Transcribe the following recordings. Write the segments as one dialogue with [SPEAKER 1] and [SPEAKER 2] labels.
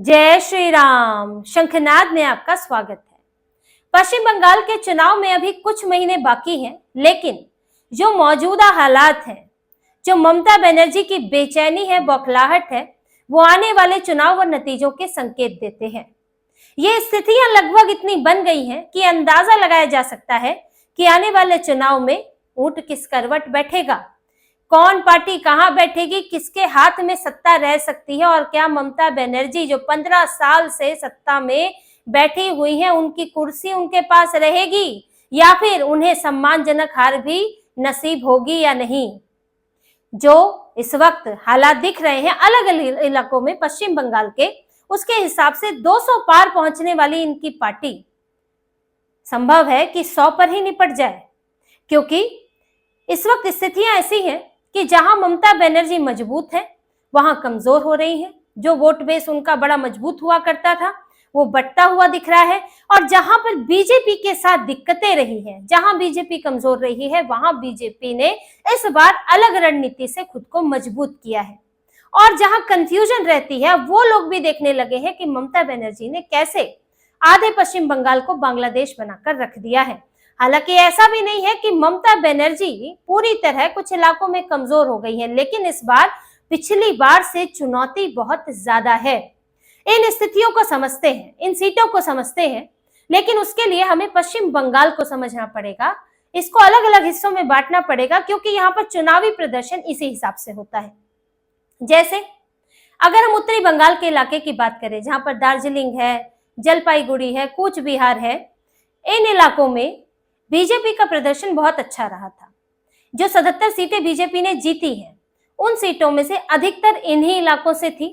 [SPEAKER 1] जय श्री राम। शंखनाद में आपका स्वागत है। पश्चिम बंगाल के चुनाव में अभी कुछ महीने बाकी हैं, लेकिन जो मौजूदा हालात हैं, जो ममता बनर्जी की बेचैनी है, बौखलाहट है, वो आने वाले चुनाव और नतीजों के संकेत देते हैं। ये स्थितियां लगभग इतनी बन गई हैं कि अंदाजा लगाया जा सकता है कि आने वाले चुनाव में ऊंट किस करवट बैठेगा, कौन पार्टी कहां बैठेगी, किसके हाथ में सत्ता रह सकती है और क्या ममता बनर्जी जो 15 साल से सत्ता में बैठी हुई हैं, उनकी कुर्सी उनके पास रहेगी या फिर उन्हें सम्मानजनक हार भी नसीब होगी या नहीं। जो इस वक्त हालात दिख रहे हैं अलग अलग इलाकों में पश्चिम बंगाल के, उसके हिसाब से 200 पार पहुंचने वाली इनकी पार्टी संभव है कि 100 पर ही निपट जाए, क्योंकि इस वक्त स्थितियां ऐसी हैं कि जहां ममता बनर्जी मजबूत है वहां कमजोर हो रही है। जो वोट बेस उनका बड़ा मजबूत हुआ करता था वो बंटता हुआ दिख रहा है, और जहां पर बीजेपी के साथ दिक्कतें रही हैं, जहां बीजेपी कमजोर रही है, वहां बीजेपी ने इस बार अलग रणनीति से खुद को मजबूत किया है। और जहां कंफ्यूजन रहती है वो लोग भी देखने लगे हैं कि ममता बनर्जी ने कैसे आधे पश्चिम बंगाल को बांग्लादेश बनाकर रख दिया है। हालांकि ऐसा भी नहीं है कि ममता बनर्जी पूरी तरह कुछ इलाकों में कमजोर हो गई है, लेकिन इस बार पिछली बार से चुनौती बहुत ज्यादा है। इन स्थितियों को समझते हैं, इन सीटों को समझते हैं, लेकिन उसके लिए हमें पश्चिम बंगाल को समझना पड़ेगा। इसको अलग अलग हिस्सों में बांटना पड़ेगा, क्योंकि यहाँ पर चुनावी प्रदर्शन इसी हिसाब से होता है। जैसे अगर हम उत्तरी बंगाल के इलाके की बात करें, जहां पर दार्जिलिंग है, जलपाईगुड़ी है, कूच बिहार है, इन इलाकों में बीजेपी का प्रदर्शन बहुत अच्छा रहा था। जो 77 सीटें बीजेपी ने जीती हैं, उन सीटों में से अधिकतर इन्हीं इलाकों से थी।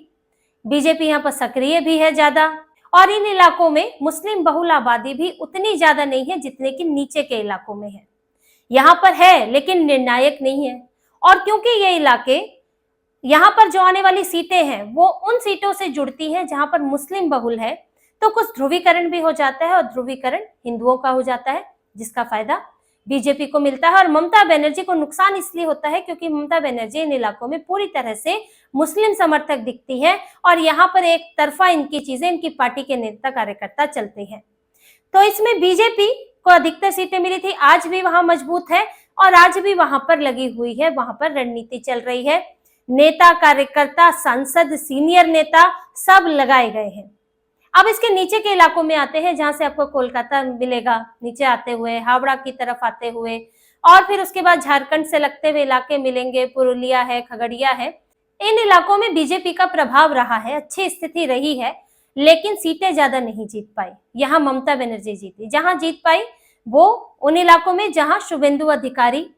[SPEAKER 1] बीजेपी यहाँ पर सक्रिय भी है ज्यादा, और इन इलाकों में मुस्लिम बहुल आबादी भी उतनी ज्यादा नहीं है जितने कि नीचे के इलाकों में है। यहाँ पर है लेकिन निर्णायक नहीं है। और क्योंकि ये इलाके, यहाँ पर जो आने वाली सीटें हैं वो उन सीटों से जुड़ती हैं जहां पर मुस्लिम बहुल है, तो कुछ ध्रुवीकरण भी हो जाता है, और ध्रुवीकरण हिंदुओं का हो जाता है, जिसका फायदा बीजेपी को मिलता है। और ममता बनर्जी को नुकसान इसलिए होता है क्योंकि ममता बनर्जी इन इलाकों में पूरी तरह से मुस्लिम समर्थक दिखती है, और यहाँ पर एक तरफा इनकी चीजें, इनकी पार्टी के नेता कार्यकर्ता चलते हैं। तो इसमें बीजेपी को अधिकतर सीटें मिली थी, आज भी वहां मजबूत है और आज भी वहां पर लगी हुई है, वहां पर रणनीति चल रही है। नेता, कार्यकर्ता, सांसद, सीनियर नेता सब लगाए गए हैं। अब इसके नीचे के इलाकों में आते हैं, जहां से आपको कोलकाता मिलेगा नीचे आते हुए, हावड़ा की तरफ आते हुए, और फिर उसके बाद झारखंड से लगते हुए इलाके मिलेंगे, पुरुलिया है, खगड़िया है। इन इलाकों में बीजेपी का प्रभाव रहा है, अच्छी स्थिति रही है, लेकिन सीटें ज्यादा नहीं जीत पाई। यहाँ ममता बनर्जी जीती, जहां जीत पाई वो उन इलाकों में जहां शुभेंदु अधिकारी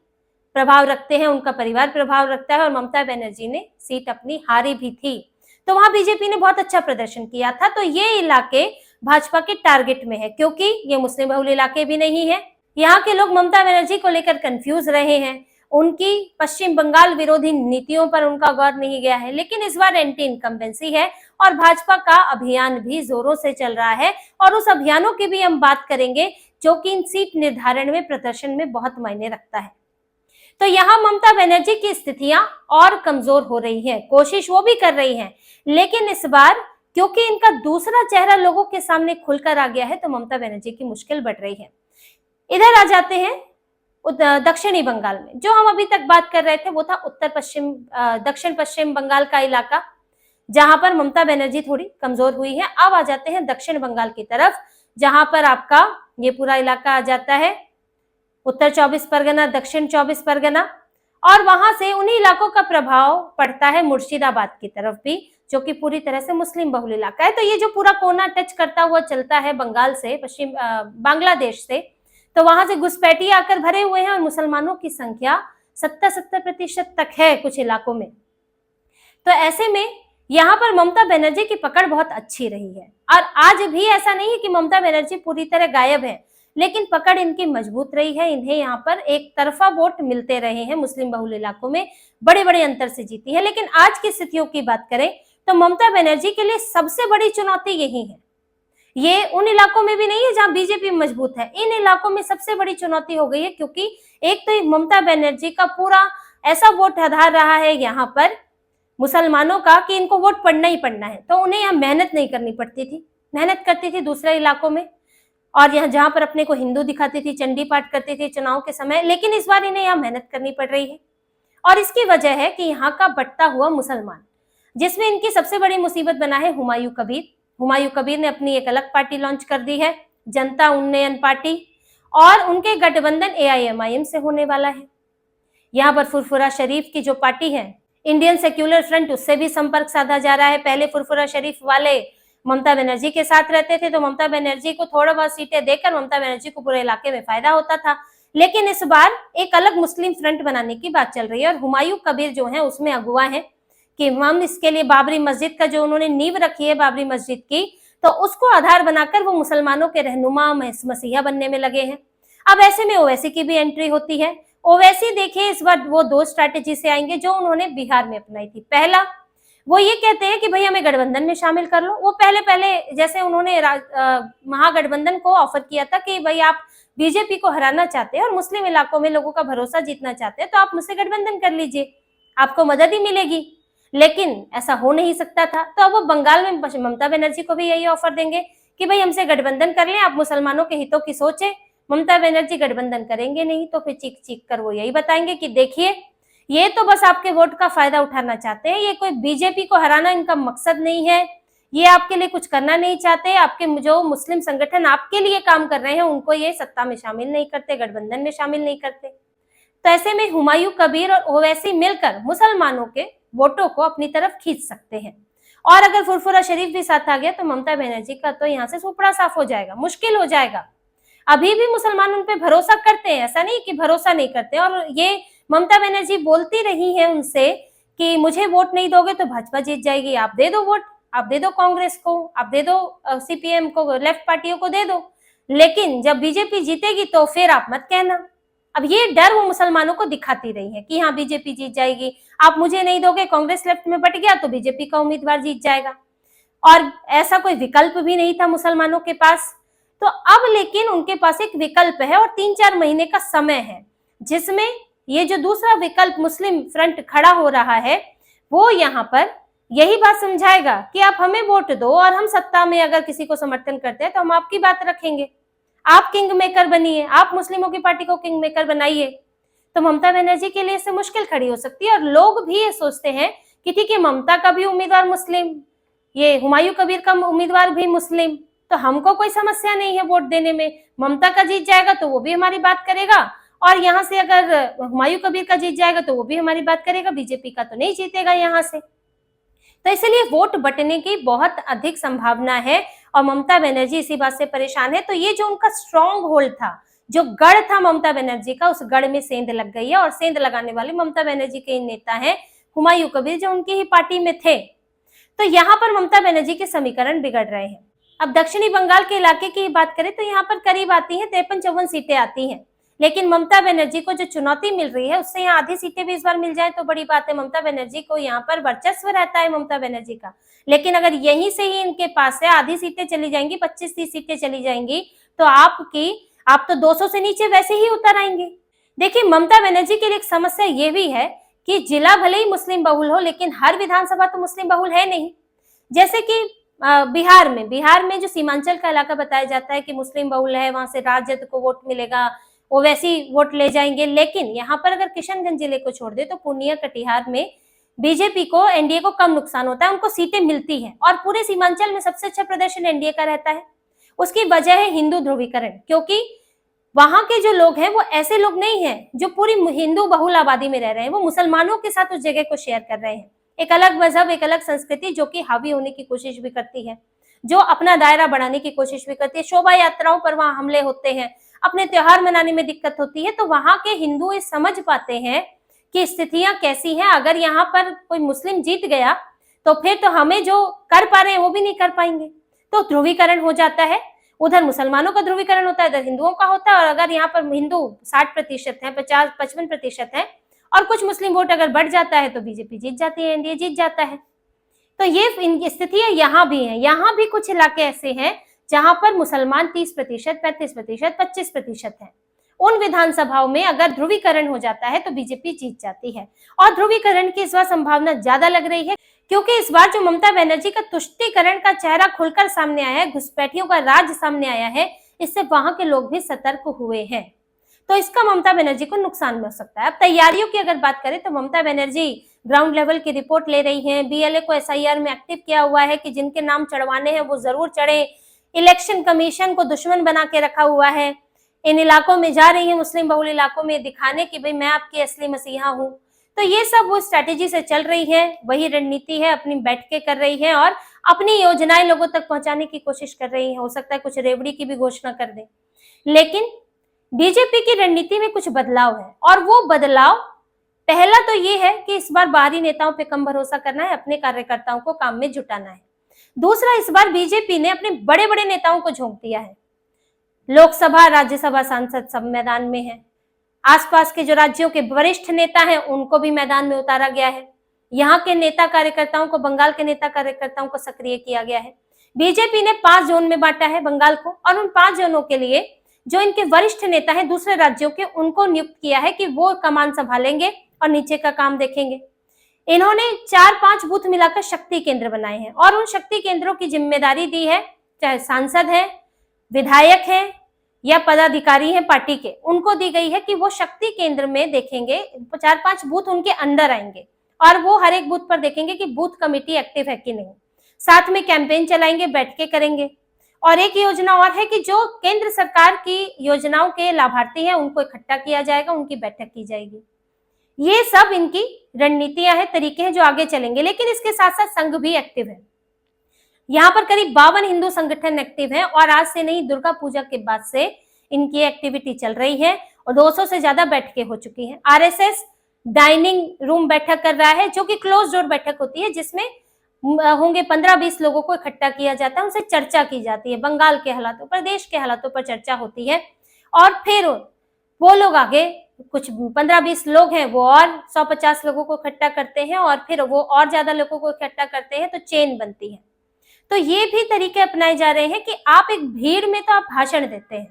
[SPEAKER 1] प्रभाव रखते हैं, उनका परिवार प्रभाव रखता है, और ममता बनर्जी ने सीट अपनी हारी भी थी, तो वहां बीजेपी ने बहुत अच्छा प्रदर्शन किया था। तो ये इलाके भाजपा के टारगेट में है, क्योंकि ये मुस्लिम बहुल इलाके भी नहीं है। यहाँ के लोग ममता बनर्जी को लेकर कंफ्यूज रहे हैं, उनकी पश्चिम बंगाल विरोधी नीतियों पर उनका गौर नहीं गया है। लेकिन इस बार एंटी इनकम्बेंसी है और भाजपा का अभियान भी जोरों से चल रहा है, और उस अभियानों की भी हम बात करेंगे जो कि इन सीट निर्धारण में, प्रदर्शन में बहुत मायने रखता है। तो यहाँ ममता बनर्जी की स्थितियां और कमजोर हो रही हैं, कोशिश वो भी कर रही हैं, लेकिन इस बार क्योंकि इनका दूसरा चेहरा लोगों के सामने खुलकर आ गया है, तो ममता बनर्जी की मुश्किल बढ़ रही है। इधर आ जाते हैं दक्षिणी बंगाल में। जो हम अभी तक बात कर रहे थे वो था उत्तर पश्चिम, दक्षिण पश्चिम बंगाल का इलाका, जहां पर ममता बनर्जी थोड़ी कमजोर हुई है। अब आ जाते हैं दक्षिण बंगाल की तरफ, जहां पर आपका ये पूरा इलाका आ जाता है, उत्तर 24 परगना, दक्षिण 24 परगना, और वहां से उन्हीं इलाकों का प्रभाव पड़ता है मुर्शिदाबाद की तरफ भी, जो कि पूरी तरह से मुस्लिम बहुल इलाका है। तो ये जो पूरा कोना टच करता हुआ चलता है बंगाल से, पश्चिम बांग्लादेश से, तो वहां से घुसपैठिए आकर भरे हुए हैं, और मुसलमानों की संख्या 70% तक है कुछ इलाकों में। तो ऐसे में यहाँ पर ममता बनर्जी की पकड़ बहुत अच्छी रही है, और आज भी ऐसा नहीं है कि ममता बनर्जी पूरी तरह गायब है, लेकिन पकड़ इनकी मजबूत रही है। इन्हें यहाँ पर एक तरफा वोट मिलते रहे हैं, मुस्लिम बहुल इलाकों में बड़े बड़े अंतर से जीती है। लेकिन आज की स्थितियों की बात करें तो ममता बनर्जी के लिए सबसे बड़ी चुनौती यही है। ये उन इलाकों में भी नहीं है जहां बीजेपी मजबूत है, इन इलाकों में सबसे बड़ी चुनौती हो गई है, क्योंकि एक तो ममता बनर्जी का पूरा ऐसा वोट आधार रहा है यहाँ पर मुसलमानों का कि इनको वोट पड़ना ही पड़ना है, तो उन्हें यहाँ मेहनत नहीं करनी पड़ती थी, मेहनत करती थी दूसरे इलाकों में, और यहाँ जहां पर अपने को हिंदू दिखाती थी, चंडी पाठ करती थी चुनाव के समय, लेकिन इस बार इन्हें यहाँ मेहनत करनी पड़ रही है। और इसकी वजह है कि यहाँ का बंटता हुआ मुसलमान, जिसमें इनकी सबसे बड़ी मुसीबत बना है हुमायूं कबीर। हुमायूं कबीर ने अपनी एक अलग पार्टी लॉन्च कर दी है, जनता उन्नयन पार्टी, और उनके गठबंधन AIMIM से होने वाला है। यहाँ पर फुरफुरा शरीफ की जो पार्टी है, इंडियन सेक्युलर फ्रंट, उससे भी संपर्क साधा जा रहा है। पहले फुरफुरा शरीफ वाले ममता बनर्जी के साथ रहते थे, तो ममता बनर्जी को थोड़ा बहुत सीटें देकर ममता बनर्जी को पूरे इलाके में फायदा होता था, लेकिन इस बार एक अलग मुस्लिम फ्रंट बनाने की बात चल रही है, और हुमायूं कबीर जो है उसमें अगुवा है कि हम इसके लिए बाबरी मस्जिद का जो उन्होंने नींव रखी है बाबरी मस्जिद की, तो उसको आधार बनाकर वो मुसलमानों के रहनुमा मसीहा बनने में लगे हैं। अब ऐसे में ओवैसी की भी एंट्री होती है। ओवैसी देखिए इस बार वो दो स्ट्रैटेजी से आएंगे जो उन्होंने बिहार में अपनाई थी। पहला, वो ये कहते हैं कि भाई हमें गठबंधन में शामिल कर लो। वो पहले जैसे उन्होंने महागठबंधन को ऑफर किया था कि भाई आप बीजेपी को हराना चाहते हैं और मुस्लिम इलाकों में लोगों का भरोसा जीतना चाहते हैं, तो आप मुझसे गठबंधन कर लीजिए, आपको मदद ही मिलेगी। लेकिन ऐसा हो नहीं सकता था, तो अब वो बंगाल में ममता बनर्जी को भी यही ऑफर देंगे कि भाई हमसे गठबंधन कर लें, आप मुसलमानों के हितों की सोचें। ममता बनर्जी गठबंधन करेंगे नहीं, तो फिर चीख चीख कर वो यही बताएंगे कि देखिए ये तो बस आपके वोट का फायदा उठाना चाहते हैं, ये कोई बीजेपी को हराना इनका मकसद नहीं है, ये आपके लिए कुछ करना नहीं चाहते, आपके जो मुस्लिम संगठन आपके लिए काम कर रहे हैं उनको ये सत्ता में शामिल नहीं करते, गठबंधन में शामिल नहीं करते। तो ऐसे में हुमायूं कबीर और ओवैसी मिलकर मुसलमानों के वोटों को अपनी तरफ खींच सकते हैं। और अगर फुरफुरा शरीफ भी साथ आ गया तो ममता बनर्जी का तो यहाँ से सुपड़ा साफ हो जाएगा, मुश्किल हो जाएगा। अभी भी मुसलमान उन पे भरोसा करते हैं, ऐसा नहीं कि भरोसा नहीं करते, और ये ममता बनर्जी बोलती रही है उनसे कि मुझे वोट नहीं दोगे तो भाजपा जीत जाएगी, आप दे दो वोट, आप दे दो कांग्रेस को, आप दे दो CPM को, लेफ्ट पार्टियों को दे दो, लेकिन जब बीजेपी जीतेगी तो फिर आप मत कहना। अब ये डर वो मुसलमानों को दिखाती रही है कि हाँ बीजेपी जीत जाएगी, आप मुझे नहीं दोगे, कांग्रेस लेफ्ट में बट गया तो बीजेपी का उम्मीदवार जीत जाएगा। और ऐसा कोई विकल्प भी नहीं था मुसलमानों के पास, तो अब लेकिन उनके पास एक विकल्प है और 3-4 महीने का समय है, जिसमें ये जो दूसरा विकल्प मुस्लिम फ्रंट खड़ा हो रहा है वो यहाँ पर यही बात समझाएगा कि आप हमें वोट दो और हम सत्ता में अगर किसी को समर्थन करते हैं तो हम आपकी बात रखेंगे, आप किंग मेकर बनिए, आप मुस्लिमों की पार्टी को किंग मेकर बनाइए। तो ममता बनर्जी के लिए इससे मुश्किल खड़ी हो सकती है, और लोग भी ये सोचते हैं कि ठीक है ममता का भी उम्मीदवार मुस्लिम, ये हुमायूं कबीर का उम्मीदवार भी मुस्लिम, तो हमको कोई समस्या नहीं है वोट देने में, ममता का जीत जाएगा तो वो भी हमारी बात करेगा, और यहाँ से अगर हुमायूं कबीर का जीत जाएगा तो वो भी हमारी बात करेगा, बीजेपी का तो नहीं जीतेगा यहाँ से। तो इसलिए वोट बंटने की बहुत अधिक संभावना है, और ममता बनर्जी इसी बात से परेशान है। तो ये जो उनका स्ट्रॉन्ग होल्ड था, जो गढ़ था ममता बनर्जी का, उस गढ़ में सेंध लग गई है, और सेंध लगाने वाले ममता बनर्जी के नेता हैं हुमायूं कबीर, जो उनकी ही पार्टी में थे। तो यहाँ पर ममता बनर्जी के समीकरण बिगड़ रहे हैं। अब दक्षिणी बंगाल के इलाके की बात करें तो यहाँ पर करीब आती है 53-54 सीटें आती हैं, लेकिन ममता बनर्जी को जो चुनौती मिल रही है उससे यहाँ आधी सीटें भी इस बार मिल जाए तो बड़ी बात है। ममता बनर्जी को यहाँ पर वर्चस्व रहता है ममता बनर्जी का, लेकिन अगर यहीं से ही इनके पास से आधी सीटें चली जाएंगी, 25-30 सीटें चली जाएंगी, तो आप तो 200 से नीचे वैसे ही उतर आएंगे। देखिए ममता बनर्जी के लिए एक समस्या ये भी है कि जिला भले ही मुस्लिम बहुल हो, लेकिन हर विधानसभा तो मुस्लिम बहुल है नहीं। जैसे कि बिहार में जो सीमांचल का इलाका बताया जाता है कि मुस्लिम बहुल है, वहां से राजद को वोट मिलेगा, वो वैसी वोट ले जाएंगे। लेकिन यहाँ पर अगर किशनगंज जिले को छोड़ दे तो पूर्णिया कटिहार में बीजेपी को, एनडीए को कम नुकसान होता है, उनको सीटें मिलती हैं, और पूरे सीमांचल में सबसे अच्छा प्रदर्शन एनडीए का रहता है। उसकी वजह है हिंदू ध्रुवीकरण, क्योंकि वहां के जो लोग हैं वो ऐसे लोग नहीं है जो पूरी हिंदू बहुल आबादी में रह रहे हैं, वो मुसलमानों के साथ उस जगह को शेयर कर रहे हैं। एक अलग मजहब, एक अलग संस्कृति जो कि हावी होने की कोशिश भी करती है, जो अपना दायरा बढ़ाने की कोशिश भी करती है। शोभा यात्राओं पर वहां हमले होते हैं, अपने त्योहार मनाने में दिक्कत होती है। तो वहां के हिंदू समझ पाते हैं कि स्थितियां कैसी हैं, अगर यहाँ पर कोई मुस्लिम जीत गया तो फिर तो हमें जो कर पा रहे हैं वो भी नहीं कर पाएंगे। तो ध्रुवीकरण हो जाता है, उधर मुसलमानों का ध्रुवीकरण होता है, इधर हिंदुओं का होता है। और अगर यहाँ पर हिंदू 60% है, 50-55% है, और कुछ मुस्लिम वोट अगर बढ़ जाता है तो बीजेपी जीत जाती है, एनडीए जीत जाता है। तो ये स्थितियां यहाँ भी हैं। यहाँ भी कुछ इलाके ऐसे हैं जहां पर मुसलमान 30%, 35%, 25% हैं। उन विधानसभाओं में अगर ध्रुवीकरण हो जाता है तो बीजेपी जीत जाती है। और ध्रुवीकरण की इस बार संभावना ज्यादा लग रही है, क्योंकि इस बार जो ममता बनर्जी का तुष्टीकरण का चेहरा खुलकर सामने आया है, घुसपैठियों का राज सामने आया है, इससे वहां के लोग भी सतर्क हुए हैं। तो इसका ममता बनर्जी को नुकसान हो सकता है। अब तैयारियों की अगर बात करें तो ममता बनर्जी ग्राउंड लेवल की रिपोर्ट ले रही हैं। बीएलए को एसआईआर में एक्टिव किया हुआ है कि जिनके नाम चढ़वाने हैं वो जरूर चढ़े। इलेक्शन कमीशन को दुश्मन बना के रखा हुआ है। इन इलाकों में जा रही है, मुस्लिम बहुल इलाकों में, दिखाने की भाई मैं आपकी असली मसीहा हूँ। तो ये सब वो स्ट्रैटेजी से चल रही है, वही रणनीति है, अपनी बैठ के कर रही है और अपनी योजनाएं लोगों तक पहुंचाने की कोशिश कर रही है। हो सकता है कुछ रेवड़ी की भी घोषणा कर दे, लेकिन बीजेपी की रणनीति में कुछ बदलाव है। और वो बदलाव पहला तो ये है कि इस बार बाहरी नेताओं पे कम भरोसा करना है, अपने कार्यकर्ताओं को काम में जुटाना है। दूसरा, इस बार बीजेपी ने अपने बड़े बड़े नेताओं को झोंक दिया है। लोकसभा राज्यसभा सांसद सब मैदान में है। आसपास के जो राज्यों के वरिष्ठ नेता हैं उनको भी मैदान में उतारा गया है। यहाँ के नेता कार्यकर्ताओं को, बंगाल के नेता कार्यकर्ताओं को सक्रिय किया गया है। बीजेपी ने 5 जोन में बांटा है बंगाल को, और उन 5 जोनों के लिए जो इनके वरिष्ठ नेता हैं दूसरे राज्यों के, उनको नियुक्त किया है कि वो कमान संभालेंगे और नीचे का काम देखेंगे। इन्होंने 4-5 बूथ मिलाकर शक्ति केंद्र बनाए हैं और उन शक्ति केंद्रों की जिम्मेदारी दी है, चाहे सांसद है, विधायक है या पदाधिकारी हैं पार्टी के, उनको दी गई है कि वो शक्ति केंद्र में देखेंगे। 4-5 बूथ उनके अंडर आएंगे और वो हर एक बूथ पर देखेंगे कि बूथ कमेटी एक्टिव है कि नहीं। साथ में कैंपेन चलाएंगे, बैठ के करेंगे। और एक योजना और है कि जो केंद्र सरकार की योजनाओं के लाभार्थी हैं उनको इकट्ठा किया जाएगा, उनकी बैठक की जाएगी। ये सब इनकी रणनीतियां हैं, तरीके हैं जो आगे चलेंगे। लेकिन इसके साथ साथ संघ भी एक्टिव है। यहाँ पर करीब 52 हिंदू संगठन एक्टिव हैं और आज से नहीं, दुर्गा पूजा के बाद से इनकी एक्टिविटी चल रही है और 200 से ज्यादा बैठकें हो चुकी हैं। आरएसएस डाइनिंग रूम बैठक कर रहा है, जो कि क्लोज डोर बैठक होती है, जिसमें होंगे 15-20 लोगों को इकट्ठा किया जाता है, उनसे चर्चा की जाती है, बंगाल के हालातों पर, देश के हालातों पर चर्चा होती है। और फिर वो लोग आगे, कुछ 15-20 लोग हैं, वो और 100-50 लोगों को इकट्ठा करते हैं और फिर वो और ज्यादा लोगों को इकट्ठा करते हैं, तो चेन बनती है। तो ये भी तरीके अपनाए जा रहे हैं कि आप एक भीड़ में तो आप भाषण देते हैं,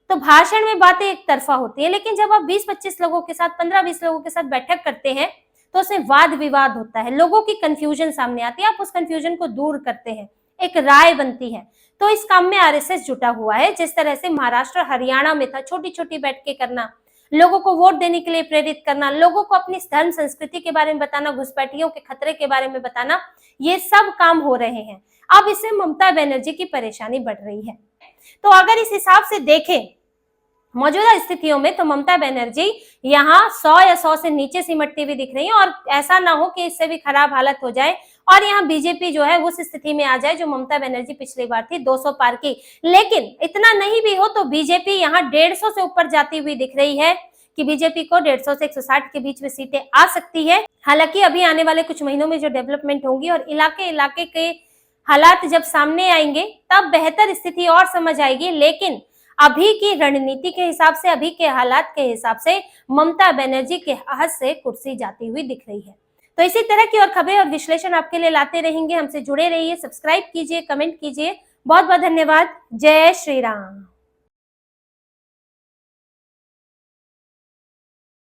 [SPEAKER 1] तो भाषण में बातें एक तरफा होती है, लेकिन जब आप 20-25 लोगों के साथ, 15-20 लोगों के साथ बैठक करते हैं तो उसमें वाद विवाद होता है, लोगों की कंफ्यूजन सामने आती है, आप उस कंफ्यूजन को दूर करते हैं, एक राय बनती है। तो इस काम में आरएसएस जुटा हुआ है। जिस तरह से महाराष्ट्र, हरियाणा में था, छोटी छोटी बैठकें करना, लोगों को वोट देने के लिए प्रेरित करना, लोगों को अपनी धर्म संस्कृति के बारे में बताना, घुसपैठियों के खतरे के बारे में बताना, ये सब काम हो रहे हैं। अब इससे ममता बनर्जी की परेशानी बढ़ रही है। तो अगर इस हिसाब से देखें मौजूदा स्थितियों में, तो ममता बनर्जी यहाँ 100 या 100 से नीचे सिमटती हुई दिख रही है। और ऐसा ना हो कि इससे भी खराब हालत हो जाए और यहाँ बीजेपी जो है उस स्थिति में आ जाए जो ममता बनर्जी पिछली बार थी, 200 पार की। लेकिन इतना नहीं भी हो तो बीजेपी यहाँ 150 से ऊपर जाती हुई दिख रही है कि बीजेपी को 150 से 160 के बीच में सीटें आ सकती है। हालांकि अभी आने वाले कुछ महीनों में जो डेवलपमेंट होंगी और इलाके के हालात जब सामने आएंगे तब बेहतर स्थिति और समझ आएगी। लेकिन अभी की रणनीति के हिसाब से, अभी के हालात के हिसाब से ममता बनर्जी के हाथ से कुर्सी जाती हुई दिख रही है। तो इसी तरह की और खबरें और विश्लेषण आपके लिए लाते रहेंगे। हमसे जुड़े रहिए, सब्सक्राइब कीजिए, कमेंट कीजिए। बहुत बहुत धन्यवाद। जय श्री राम।